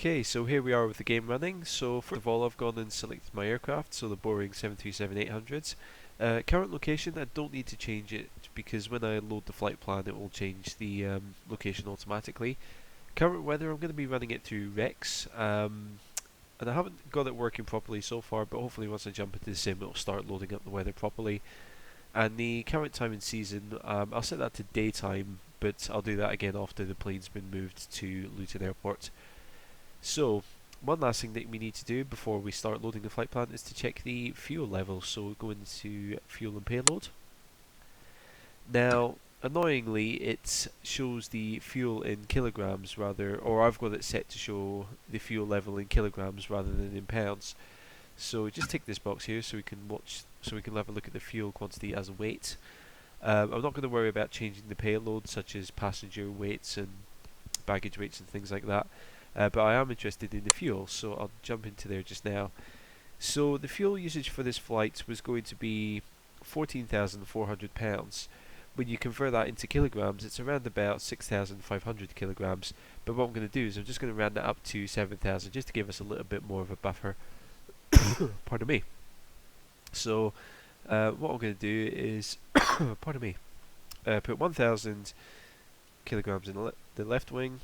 Okay, so here we are with the game running. So first of all, I've gone and selected my aircraft, so the Boeing 737-800s. Current location, I don't need to change it because when I load the flight plan it will change the location automatically. Current weather, I'm going to be running it through Rex, and I haven't got it working properly so far, but hopefully once I jump into the sim it will start loading up the weather properly. And the current time in season, I'll set that to daytime, but I'll do that again after the plane's been moved to Luton Airport. So, one last thing that we need to do before we start loading the flight plan is to check the fuel level. So go into fuel and payload. Now, annoyingly, it shows the fuel in kilograms rather, or I've got it set to show the fuel level in kilograms rather than in pounds. So just tick this box here so we can have a look at the fuel quantity as a weight. I'm not going to worry about changing the payload, such as passenger weights and baggage weights and things like that. But I am interested in the fuel, so I'll jump into there just now. So the fuel usage for this flight was going to be 14,400 pounds. When you convert that into kilograms, it's around about 6,500 kilograms. But what I'm going to do is I'm just going to round that up to 7,000 just to give us a little bit more of a buffer. Pardon me. So what I'm going to do is, pardon me, put 1,000 kilograms in the left wing,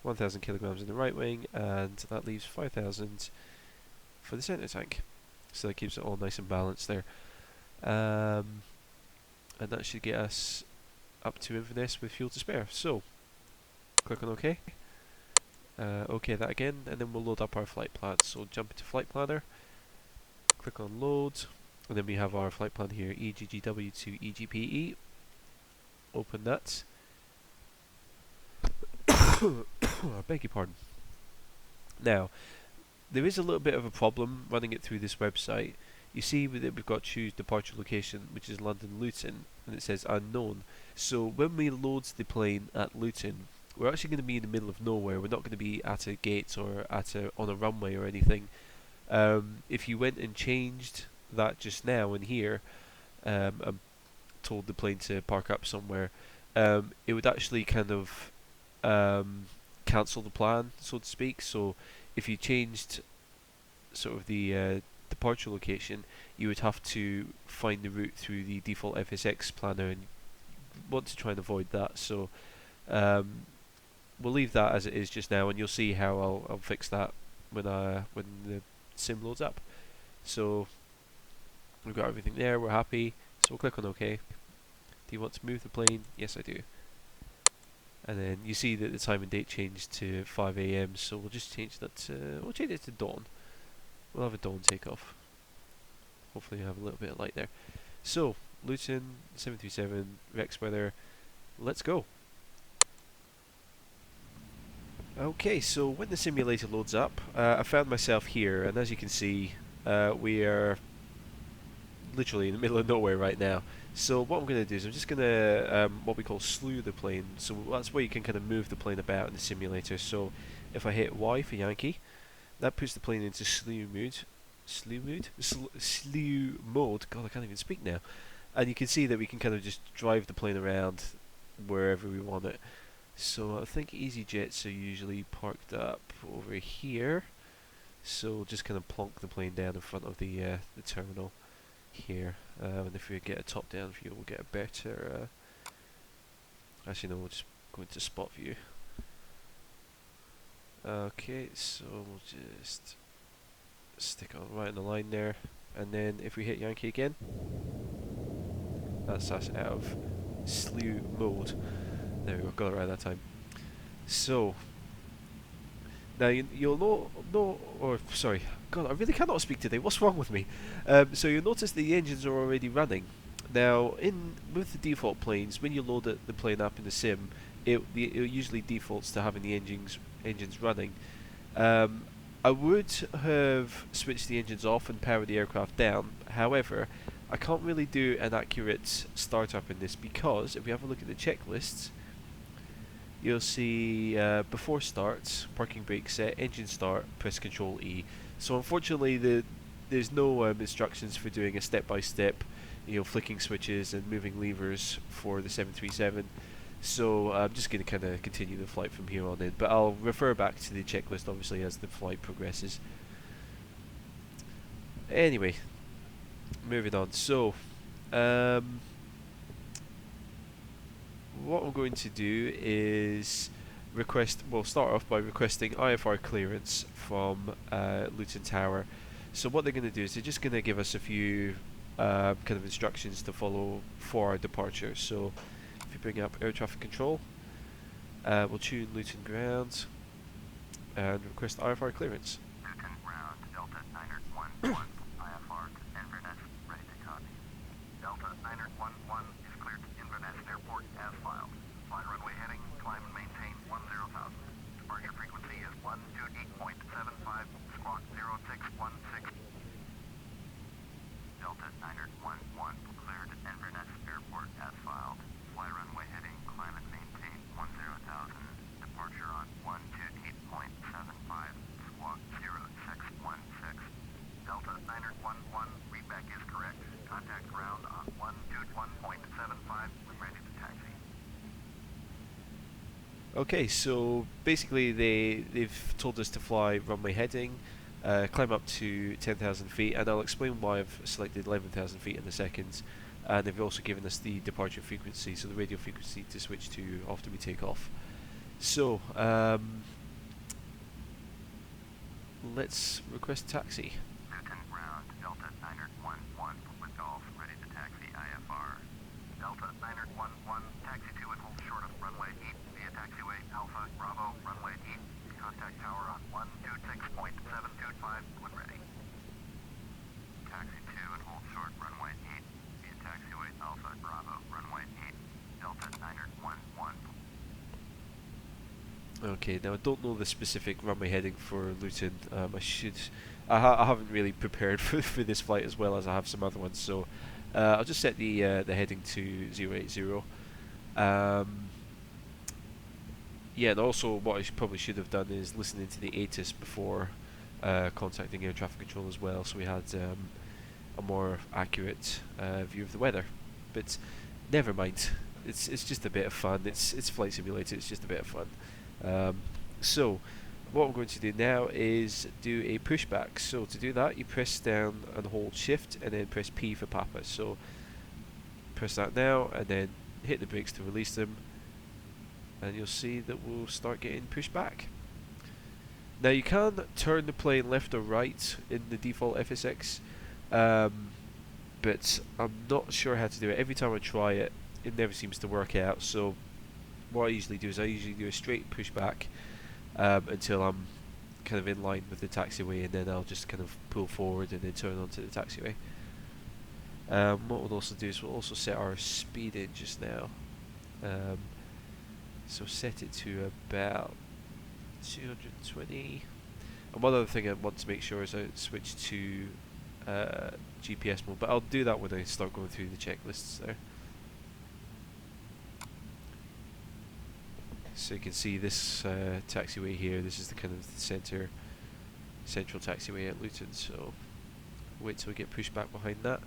1,000 kilograms in the right wing, and that leaves 5,000 for the center tank. So that keeps it all nice and balanced there. And that should get us up to Inverness with fuel to spare. So, click on OK. OK that again, and then we'll load up our flight plan. So jump into Flight Planner, click on Load, and then we have our flight plan here, EGGW to EGPE. Open that. I beg your pardon. Now, there is a little bit of a problem running it through this website. You see that we've got choose departure location, which is London Luton, and it says unknown. So when we load the plane at Luton, we're actually going to be in the middle of nowhere. We're not going to be at a gate or on a runway or anything. If you went and changed that just now in here, and told the plane to park up somewhere, it would actually kind of cancel the plan, so to speak. So if you changed sort of the departure location, you would have to find the route through the default FSX planner, and want to try and avoid that. So we'll leave that as it is just now, and you'll see how I'll fix that when the sim loads up. So we've got everything there, we're happy, so we'll click on OK. Do you want to move the plane? Yes, I do. And then you see that the time and date changed to 5 AM, so we'll just change that to, we'll change it to dawn. We'll have a dawn takeoff. Hopefully you have a little bit of light there. So, Luton, 737, Rex weather, let's go. Okay, so when the simulator loads up, I found myself here, and as you can see, we are literally in the middle of nowhere right now. So what I'm going to do is I'm just going to what we call slew the plane. So that's where you can kind of move the plane about in the simulator. So if I hit Y for Yankee, that puts the plane into slew mode. Slew mode. God, I can't even speak now. And you can see that we can kind of just drive the plane around wherever we want it. So I think EasyJets are usually parked up over here. So just kind of plonk the plane down in front of the terminal here, and if we get a top-down view, we'll get a better. Actually, no, we'll just go into spot view. Okay, so we'll just stick on right in the line there, and then if we hit Yankee again, that's us out of slew mode. There we go, got it right that time. So now you'll sorry, God, I really cannot speak today. What's wrong with me? So you'll notice the engines are already running. Now, with the default planes, when you load the plane up in the sim, it usually defaults to having the engines running. I would have switched the engines off and powered the aircraft down. However, I can't really do an accurate startup in this because if we have a look at the checklists, you'll see before start, parking brake set, engine start, press Control E. So unfortunately, there's no instructions for doing a step-by-step, flicking switches and moving levers for the 737. So I'm just going to kind of continue the flight from here on in, but I'll refer back to the checklist obviously as the flight progresses. Anyway, moving on. So what I'm going to do is start off by requesting IFR clearance from Luton Tower. So what they're going to do is they're just going to give us a few kind of instructions to follow for our departure. So if you bring up air traffic control, we'll tune Luton ground and request IFR clearance. Luton ground, Delta 911, IFR to Inverness, ready to copy. Delta 911 is cleared to Inverness Airport as filed. Fly runway heading, climb and maintain 10,000. Departure frequency is 128.75, squawk 0616. Delta 911 cleared at Inverness Airport as filed. Fly runway heading, climb and maintain 10,000. Departure on 128.75, squawk 0616. Delta 911, readback is correct. Contact ground on 121.75 when ready to taxi. Okay, so basically they've told us to fly runway heading, climb up to 10,000 feet, and I'll explain why I've selected 11,000 feet in a second. And they've also given us the departure frequency, so the radio frequency to switch to after we take off. So let's request taxi. Luton ground, Delta 911 with Golf, ready to taxi IFR. Delta 911, taxi to and hold short of runway 8 via taxiway Alpha Bravo, runway 8. Contact tower on 126.725 when ready. Taxi to and hold short runway 8 via taxiway Alpha Bravo, runway 8. Delta 911. Okay, now I don't know the specific runway heading for Luton. I haven't really prepared for this flight as well as I have some other ones, so I'll just set the heading to 080. Yeah, and also what I probably should have done is listen into the ATC before contacting air traffic control as well, so we had a more accurate view of the weather. But never mind, it's just a bit of fun. It's Flight Simulator. It's just a bit of fun. So what I'm going to do now is do a pushback. So to do that, you press down and hold shift and then press P for Papa. So press that now and then hit the brakes to release them, and you'll see that we'll start getting pushed back. Now you can turn the plane left or right in the default FSX, but I'm not sure how to do it. Every time I try it, it never seems to work out. So what I usually do is I usually do a straight pushback until I'm kind of in line with the taxiway, and then I'll just kind of pull forward and then turn onto the taxiway. What we'll also do is we'll also set our speed in just now. So set it to about 220. And one other thing I want to make sure is I switch to GPS mode, but I'll do that when I start going through the checklists there. So you can see this taxiway here. This is the kind of the central taxiway at Luton. So wait till we get pushed back behind that,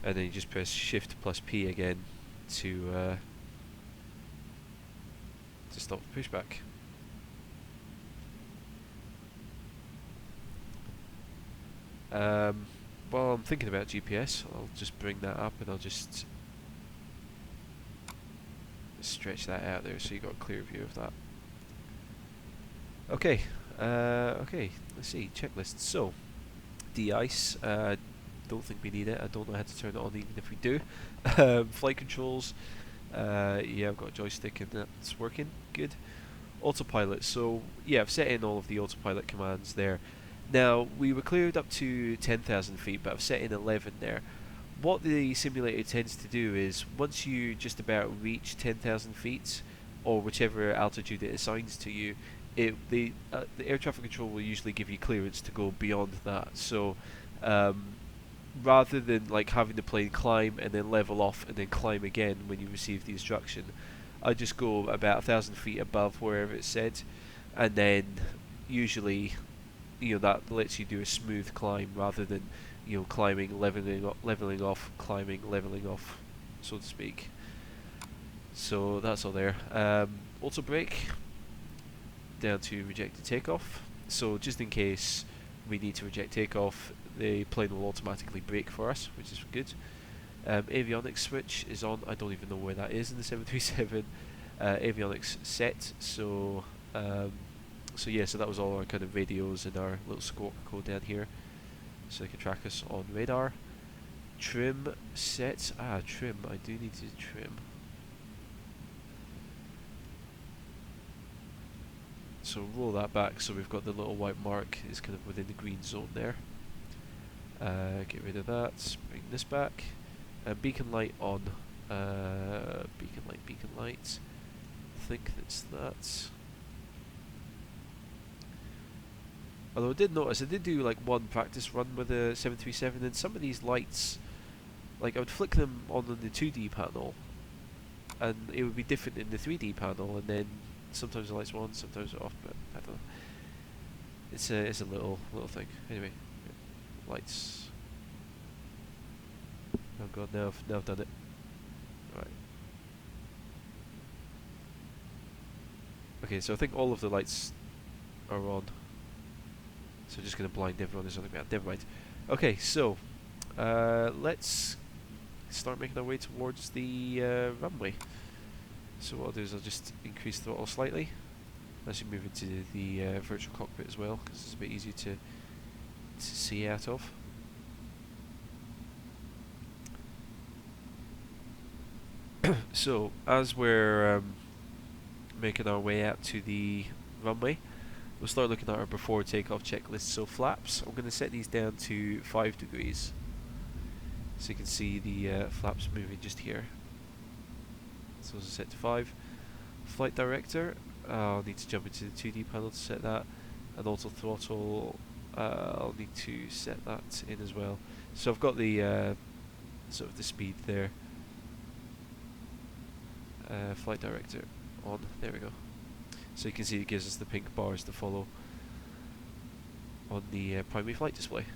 and then you just press Shift plus P again to stop the pushback. While I'm thinking about GPS, I'll just bring that up and I'll just stretch that out there so you got a clear view of that. Okay, okay, let's see, checklist. So, de-ice, don't think we need it. I don't know how to turn it on even if we do. Flight controls, yeah, I've got a joystick and that's working, good. Autopilot, so yeah, I've set in all of the autopilot commands there. Now, we were cleared up to 10,000 feet, but I've set in 11 there. What the simulator tends to do is, once you just about reach 10,000 feet, or whichever altitude it assigns to you, the air traffic control will usually give you clearance to go beyond that. So, rather than like having the plane climb and then level off and then climb again when you receive the instruction, I just go about 1,000 feet above wherever it's said, and then usually, that lets you do a smooth climb rather than climbing, leveling off, climbing, leveling off, so to speak. So that's all there. Auto brake down to rejected takeoff. So just in case we need to reject takeoff, the plane will automatically brake for us, which is good. Avionics switch is on. I don't even know where that is in the 737. Avionics set. So yeah, so that was all our kind of radios and our little squawk code down here, so they can track us on radar. Trim set. Trim. I do need to trim. So roll that back so we've got the little white mark is kind of within the green zone there. Get rid of that. Bring this back. Beacon light on. Beacon light. I think that's that. Although I did notice, I did do like one practice run with a 737, and some of these lights, like I would flick them on the 2D panel, and it would be different in the 3D panel, and then sometimes the lights were on, sometimes they're off, but I don't know. It's a little thing. Anyway, lights. Oh god, now I've done it. Right. Okay, so I think all of the lights are on. So just going to blind everyone who's on the ground. Never mind. Okay, so let's start making our way towards the runway. So what I'll do is I'll just increase throttle slightly as you move into the virtual cockpit as well, because it's a bit easier to see out of. So as we're making our way out to the runway, we'll start looking at our before takeoff checklist. So flaps, I'm going to set these down to 5 degrees, so you can see the flaps moving just here. So those are set to 5. Flight director, I'll need to jump into the 2D panel to set that, and auto throttle, I'll need to set that in as well. So I've got the sort of the speed there. Flight director on, there we go. So you can see it gives us the pink bars to follow on the primary flight display.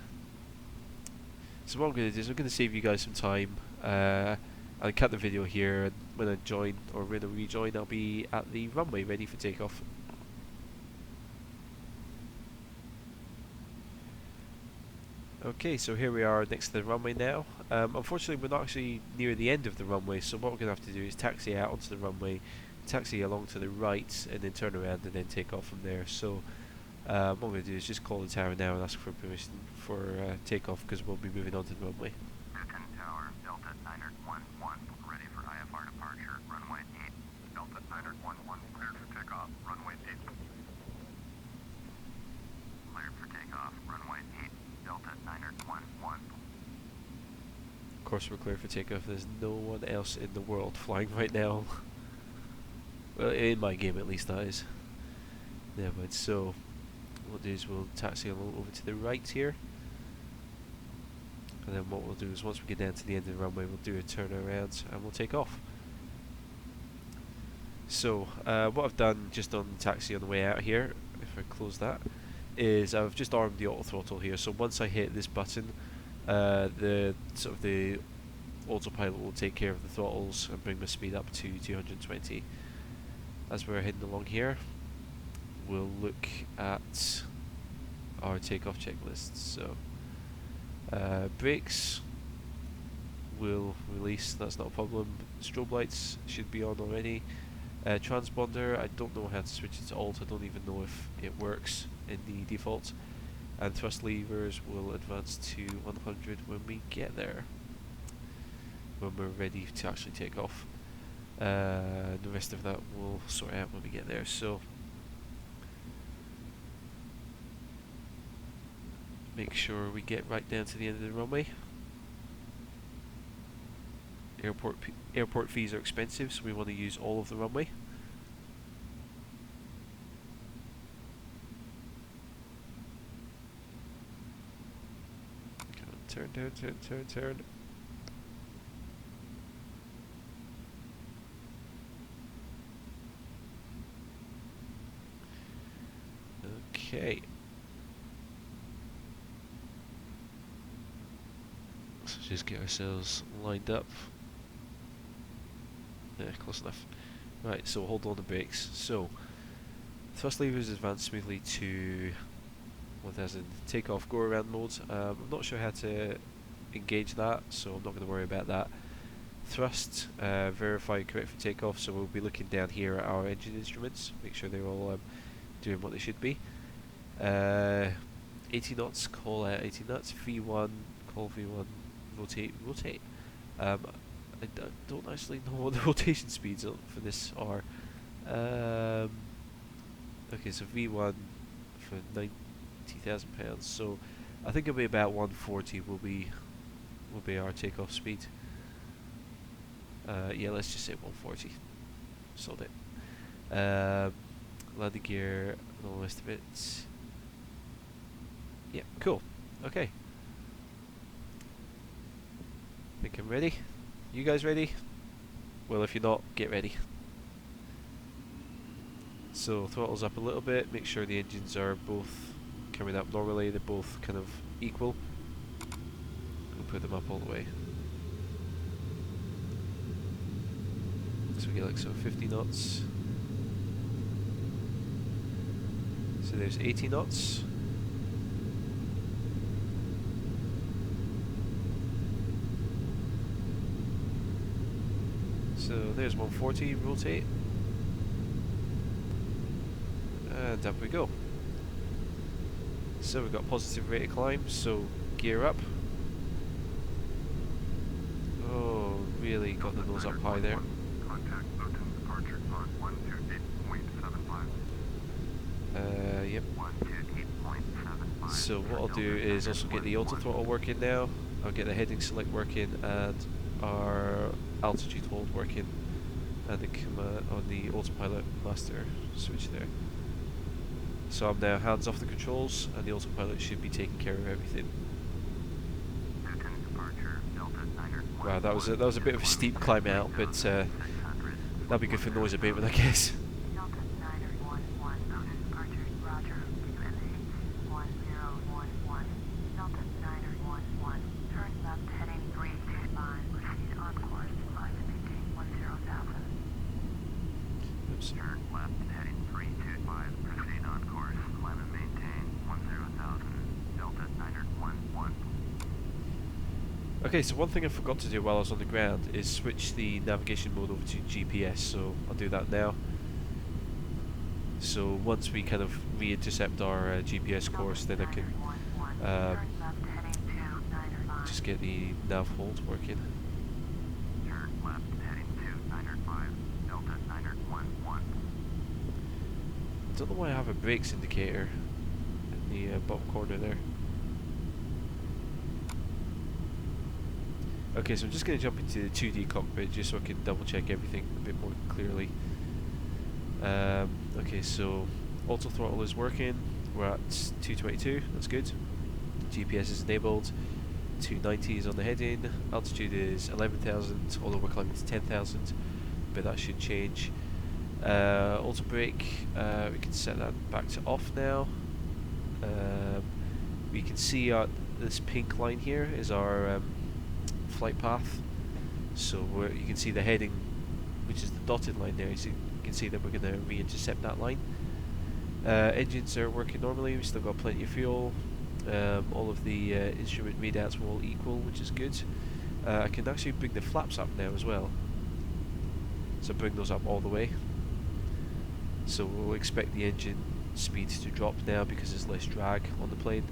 So what I'm going to do is I'm going to save you guys some time. I'll cut the video here, and when I join, or when I rejoin, I'll be at the runway ready for takeoff. Okay, so here we are next to the runway now. Unfortunately, we're not actually near the end of the runway, so what we're going to have to do is taxi out onto the runway, taxi along to the right, and then turn around and then take off from there. So what I'm going to do is just call the tower now and ask for permission for takeoff, because we'll be moving on to the runway. Newton Tower, Delta 911, ready for IFR departure, runway 8. Delta 911, cleared for takeoff, runway 8. Cleared for takeoff, runway 8. Delta 911. Of course we're clear for takeoff. There's no one else in the world flying right now. Well, in my game at least, that is. Never mind. So what we'll do is we'll taxi along over to the right here, and then what we'll do is once we get down to the end of the runway, we'll do a turnaround and we'll take off. So what I've done just on the taxi on the way out here, if I close that, is I've just armed the auto throttle here. So once I hit this button, the autopilot will take care of the throttles and bring my speed up to 220. As we're heading along here, we'll look at our takeoff checklist. So brakes will release, that's not a problem. Strobe lights should be on already. Transponder, I don't know how to switch it to alt, I don't even know if it works in the default. And thrust levers will advance to 100 when we get there, when we're ready to actually take off. The rest of that we'll sort out when we get there. So make sure we get right down to the end of the runway. Airport fees are expensive, so we want to use all of the runway. Turn, turn, turn, turn, turn. Okay. Let's just get ourselves lined up. Yeah, close enough. Right, so hold on the brakes. So, thrust levers advance smoothly to 1000 takeoff go around mode. I'm not sure how to engage that, so I'm not going to worry about that. Thrust, verify correct for takeoff, so we'll be looking down here at our engine instruments, make sure they're all doing what they should be. 80 knots, call out 80 knots, V1, call V1, rotate, rotate. I don't actually know what the rotation speeds for this are. Okay, so V1 for 90,000 pounds, so I think it'll be about 140 will be our takeoff speed. Yeah, let's just say 140. Sold it. Landing gear and all the rest of it. Yeah, cool. Okay. Think I'm ready. You guys ready? Well, if you're not, get ready. So throttles up a little bit. Make sure the engines are both coming up normally. They're both kind of equal. We'll put them up all the way. So we get like 50 knots. So there's 80 knots. So there's 140, rotate. And up we go. So we've got positive rate of climb, so gear up. Oh, really got the nose up high there. Contact Luton departure on 128.75. Yep. 128.75. So what I'll do is also get the auto throttle working now. I'll get the heading select working and our altitude hold working, and the on the autopilot master switch there. So I'm now hands off the controls, and the autopilot should be taking care of everything. Wow, that was a bit of a steep climb out, but that'll be good for noise abatement, I guess. Oops. Turn left, heading 325, proceed on course, climb and maintain 10,000, Delta 911. Okay, so one thing I forgot to do while I was on the ground is switch the navigation mode over to GPS, so I'll do that now. So once we kind of re-intercept our GPS course, then I can just get the nav hold working. Turn left, heading 295, Delta 911. I don't know why I have a brakes indicator in the bottom corner there. Okay, so I'm just going to jump into the 2D cockpit just so I can double check everything a bit more clearly. Okay, so auto throttle is working. We're at 222, that's good. GPS is enabled. 290 is on the heading. Altitude is 11,000, although we're climbing to 10,000, but that should change. Auto brake, we can set that back to off now. We can see this pink line here is our flight path. So you can see the heading, which is the dotted line there. So you can see that we're going to re-intercept that line. Engines are working normally. We've still got plenty of fuel. All of the instrument readouts were all equal, which is good. I can actually bring the flaps up now as well. So bring those up all the way. So we'll expect the engine speed to drop now because there's less drag on the plane.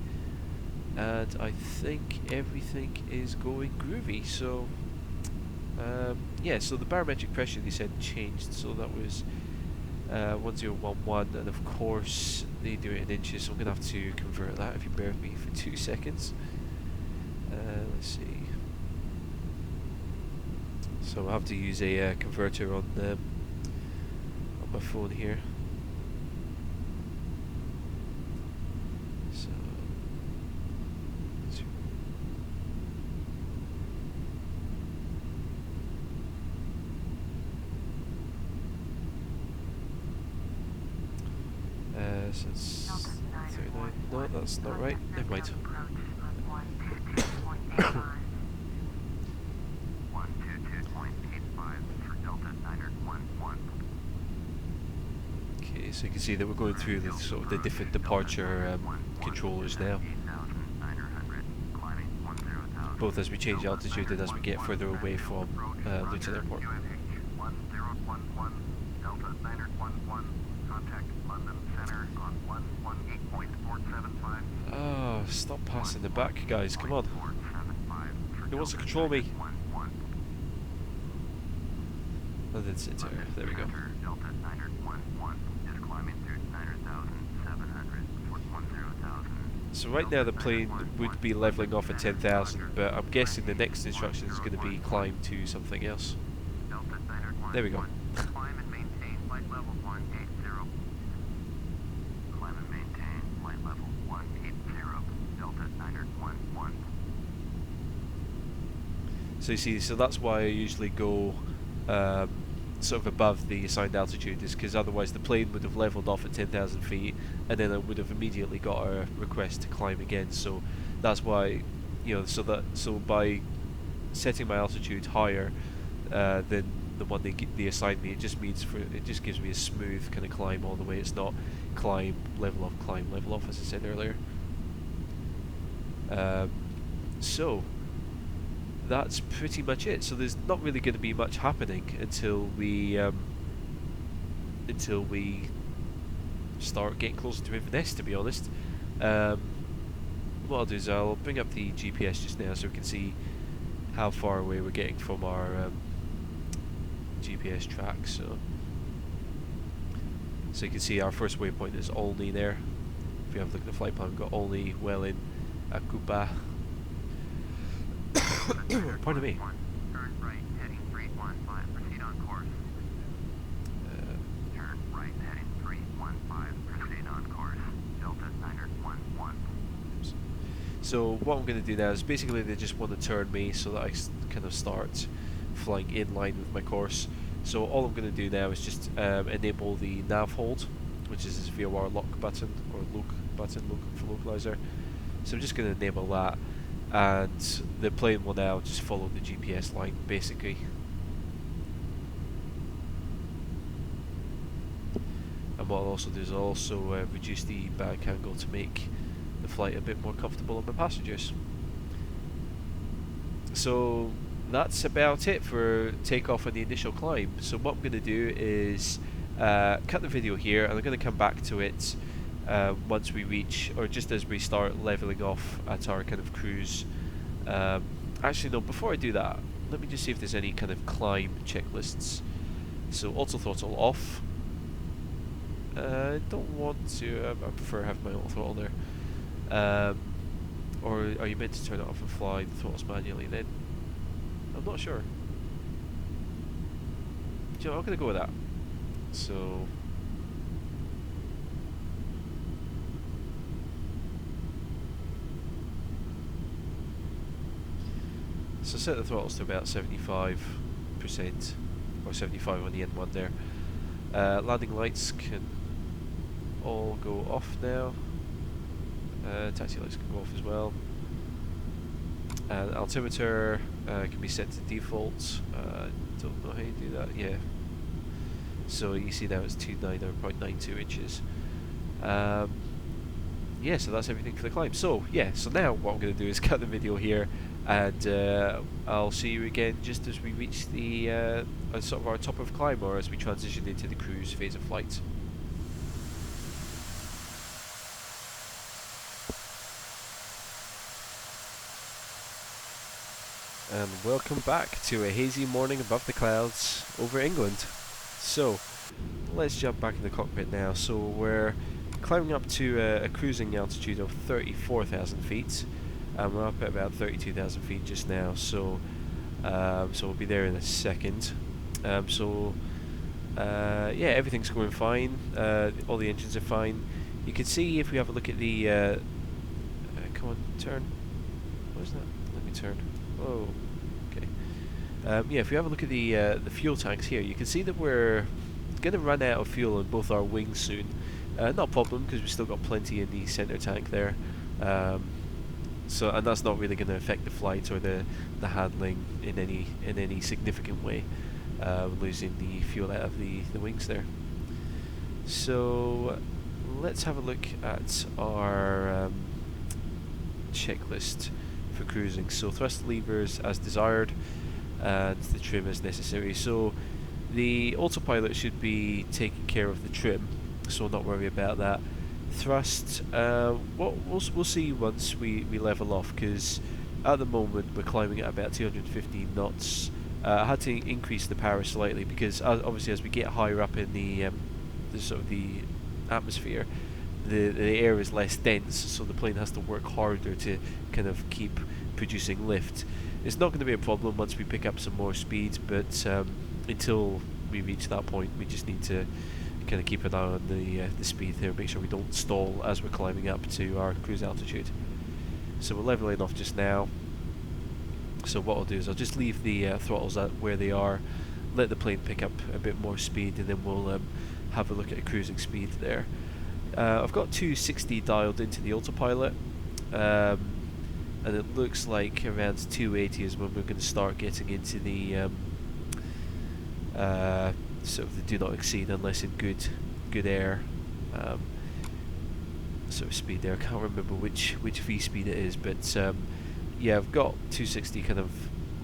And I think everything is going groovy. So yeah, so the barometric pressure they said changed, so that was 1011, and of course they do it in inches, so I'm going to have to convert that if you bear with me for 2 seconds. Let's see. So I'll have to use a converter on my phone here. So so it's 39. No, that's not right. Never mind. 122.85 for Delta 911. Okay, so you can see that we're going through the sort of the different departure controllers now, both as we change altitude and as we get further away from Luton Airport. Oh, stop passing the back, guys, come on. Who wants to control me? Oh, that's it, there we go. So right now the plane would be levelling off at 10,000, but I'm guessing the next instruction is going to be climb to something else. There we go. Climb and maintain flight level 180. Climb and maintain flight level 180. Delta 911. So you see, so that's why I usually go sort of above the assigned altitude, is because otherwise the plane would have levelled off at 10,000 feet and then I would have immediately got a request to climb again. So that's why, you know, so by setting my altitude higher than the one they assigned me, it just gives me a smooth kind of climb all the way. It's not climb, level off, as I said earlier. So that's pretty much it. So there's not really going to be much happening until we start getting closer to Inverness, to be honest. What I'll do is I'll bring up the GPS just now so we can see how far away we're getting from our GPS track. So you can see our first waypoint is Olney there. If you have a look at the flight plan, we've got Olney, Welling, Akupa. Pardon me. Turn right, heading 315. Proceed on course. Turn right, heading 315. Proceed on course. Delta 911. So what I'm going to do now is basically they just want to turn me so that I kind of start flying in line with my course. So all I'm going to do now is just enable the nav hold, which is this VOR lock button, or loc button for localizer. So I'm just going to enable that, and the plane will now just follow the GPS line basically. And what I'll also do is I'll also reduce the bank angle to make the flight a bit more comfortable on my passengers. So that's about it for takeoff and the initial climb. So what I'm going to do is cut the video here, and I'm going to come back to it once we reach, or just as we start leveling off at our kind of cruise. Actually no, before I do that, let me just see if there's any kind of climb checklists. So auto throttle off. I don't want to, I prefer having my auto throttle there. Or are you meant to turn it off and fly the throttles manually then? I'm not sure. You know, I'm going to go with that. So set the throttles to about 75%, or 75 on the N1 there. Landing lights can all go off now. Taxi lights can go off as well. And altimeter can be set to default. Don't know how you do that. Yeah. So you see now it's 290.92 inches. Yeah, so that's everything for the climb. So yeah, so now what I'm going to do is cut the video here, and I'll see you again just as we reach the sort of our top of climb, or as we transition into the cruise phase of flight. And welcome back to a hazy morning above the clouds over England. So let's jump back in the cockpit now. So we're climbing up to a cruising altitude of 34,000 feet, and we're up at about 32,000 feet just now. So so we'll be there in a second. Yeah, everything's going fine. All the engines are fine. You can see if we have a look at the come on, turn. What is that? Let me turn. Oh, okay. Yeah, if we have a look at the fuel tanks here, you can see that we're going to run out of fuel in both our wings soon. Not a problem, because we've still got plenty in the centre tank there. And that's not really going to affect the flight or the handling in any significant way, losing the fuel out of the wings there. So let's have a look at our checklist for cruising. So thrust levers as desired, and the trim as necessary. So the autopilot should be taking care of the trim, so not worry about that. Thrust, we'll see once we level off, because at the moment we're climbing at about 215 knots. I had to increase the power slightly because obviously as we get higher up in the sort of the atmosphere, the air is less dense, so the plane has to work harder to kind of keep producing lift. It's not going to be a problem once we pick up some more speed, but until we reach that point, we just need to kind of keep an eye on the speed here, make sure we don't stall as we're climbing up to our cruise altitude. So we're leveling off just now. So what I'll do is I'll just leave the throttles at where they are, let the plane pick up a bit more speed, and then we'll have a look at a cruising speed there. I've got 260 dialed into the autopilot, and it looks like around 280 is when we're going to start getting into the sort of the do not exceed unless in good air sort of speed there. I can't remember which V speed it is, but yeah, I've got 260 kind of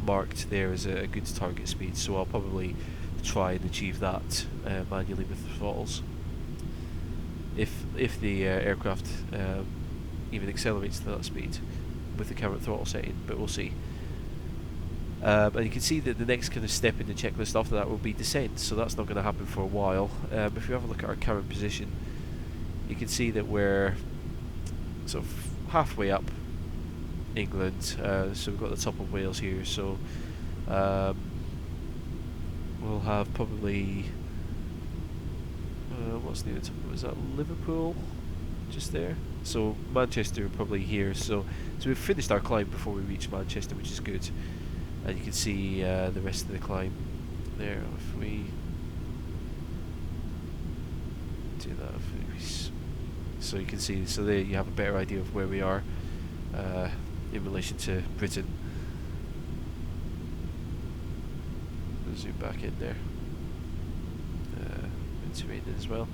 marked there as a good target speed, so I'll probably try and achieve that manually with the throttles. If the aircraft even accelerates to that speed with the current throttle setting, but we'll see. And you can see that the next kind of step in the checklist after that will be descent, so that's not going to happen for a while. If you have a look at our current position, you can see that we're sort of halfway up England, so we've got the top of Wales here, so we'll have probably what's near the top? Was that Liverpool? Just there. So Manchester probably here. So we've finished our climb before we reach Manchester, which is good. And you can see the rest of the climb there. If we do that, so you can see. So there you have a better idea of where we are in relation to Britain. We'll zoom back in there. Mediterranean as well.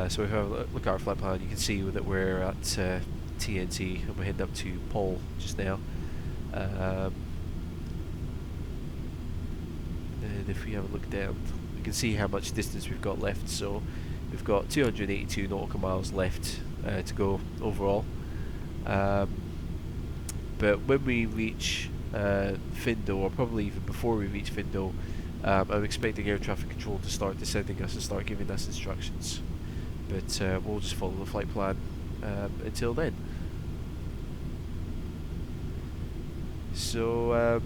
So if we have a look at our flight plan, you can see that we're at TNT and we're heading up to Pole just now. And if we have a look down, we can see how much distance we've got left. So we've got 282 nautical miles left to go overall. But when we reach Findle, or probably even before we reach Findle, I'm expecting air traffic control to start descending us and start giving us instructions. But we'll just follow the flight plan until then. So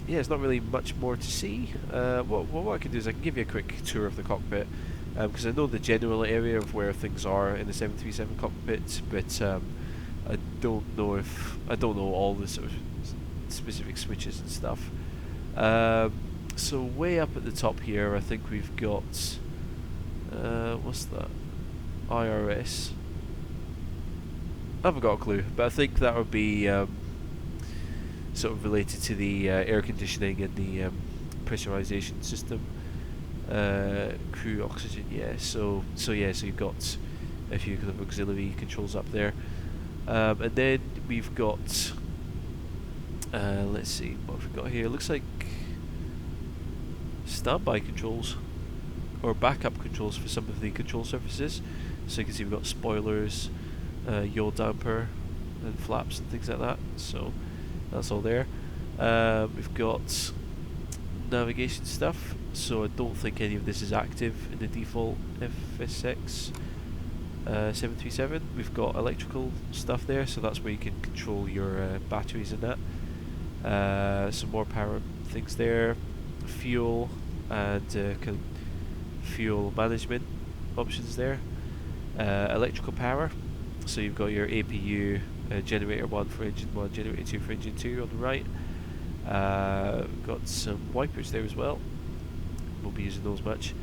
yeah, it's not really much more to see. What I can do is I can give you a quick tour of the cockpit, because I know the general area of where things are in the 737 cockpit, but I don't know all the sort of specific switches and stuff. So way up at the top here, I think we've got what's that? IRS. I haven't got a clue, but I think that would be sort of related to the air conditioning and the pressurization system. Crew oxygen, yeah. So you've got a few kind of auxiliary controls up there, and then we've got let's see what we've got here. It looks like standby controls or backup controls for some of the control surfaces. So you can see we've got spoilers, yaw damper and flaps and things like that, so that's all there. We've got navigation stuff, so I don't think any of this is active in the default FSX 737. We've got electrical stuff there, so that's where you can control your batteries and that. Some more power things there, fuel and kind of fuel management options there. Electrical power, so you've got your APU, generator 1 for engine 1, generator 2 for engine 2 on the right. We've got some wipers there as well, won't be using those much.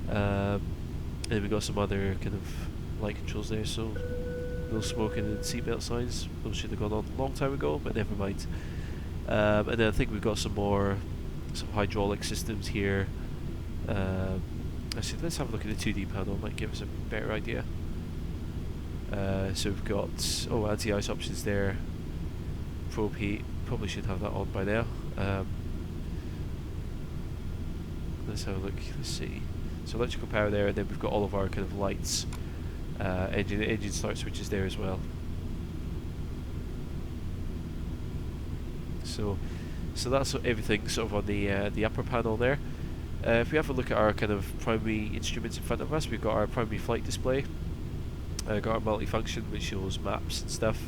And we've got some other kind of light controls there, so no smoking and seatbelt signs. Those should have gone on a long time ago, but never mind. And then I think we've got some more hydraulic systems here, Actually, let's have a look at the 2D panel, might give us a better idea. So we've got, anti-ice options there, probe heat, probably should have that on by now. Let's have a look, let's see. So electrical power there, and then we've got all of our kind of lights, engine start switches there as well. So that's everything sort of on the upper panel there. If we have a look at our kind of primary instruments in front of us, we've got our primary flight display, got our multifunction which shows maps and stuff.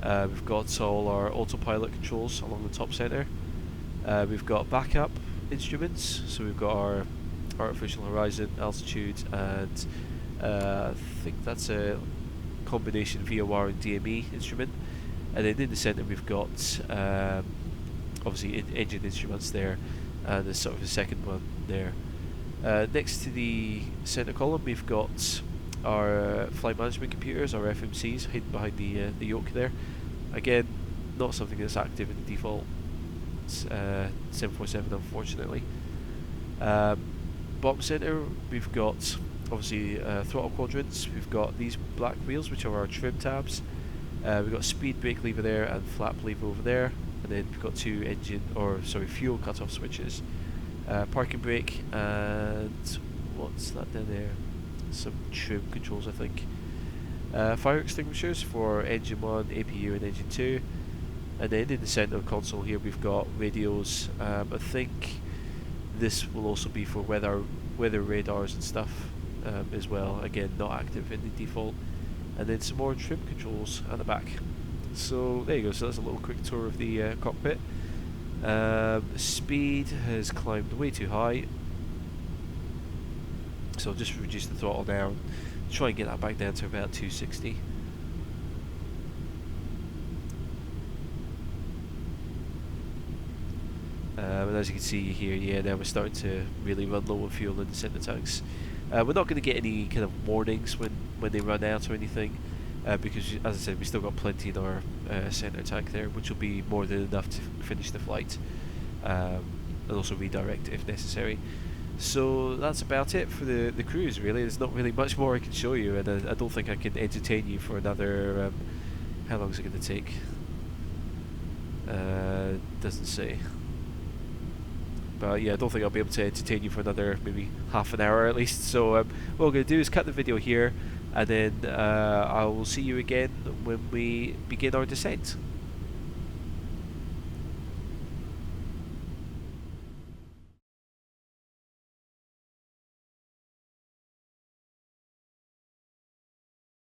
We've got all our autopilot controls along the top center. We've got backup instruments, so we've got our artificial horizon, altitude, and I think that's a combination VOR and DME instrument. And then in the center we've got obviously engine instruments there, and there's sort of a second one there. Next to the center column we've got our flight management computers, our FMCs, hidden behind the yoke there. Again, not something that's active in the default 747, unfortunately. Bottom center we've got obviously throttle quadrants. We've got these black wheels which are our trim tabs. We've got speed brake lever there and flap lever over there, and then we've got two fuel cutoff switches, parking brake, and what's that down there? Some trim controls, I think. Fire extinguishers for engine 1, APU, and engine 2. And then in the centre console here we've got radios. I think this will also be for weather radars and stuff as well. Again, not active in the default. And then some more trim controls at the back. So there you go. So that's a little quick tour of the cockpit. Speed has climbed way too high, so I'll just reduce the throttle down, try and get that back down to about 260. And as you can see here, yeah, now we're starting to really run low on fuel in the center tanks. We're not going to get any kind of warnings when they run out or anything, because as I said, we still got plenty in our center tank there, which will be more than enough to finish the flight, and also redirect if necessary. So that's about it for the cruise, really. There's not really much more I can show you, and I don't think I can entertain you for another, how long is it going to take? Doesn't say. But yeah, I don't think I'll be able to entertain you for another maybe half an hour at least. So what we're going to do is cut the video here, and then I will see you again when we begin our descent.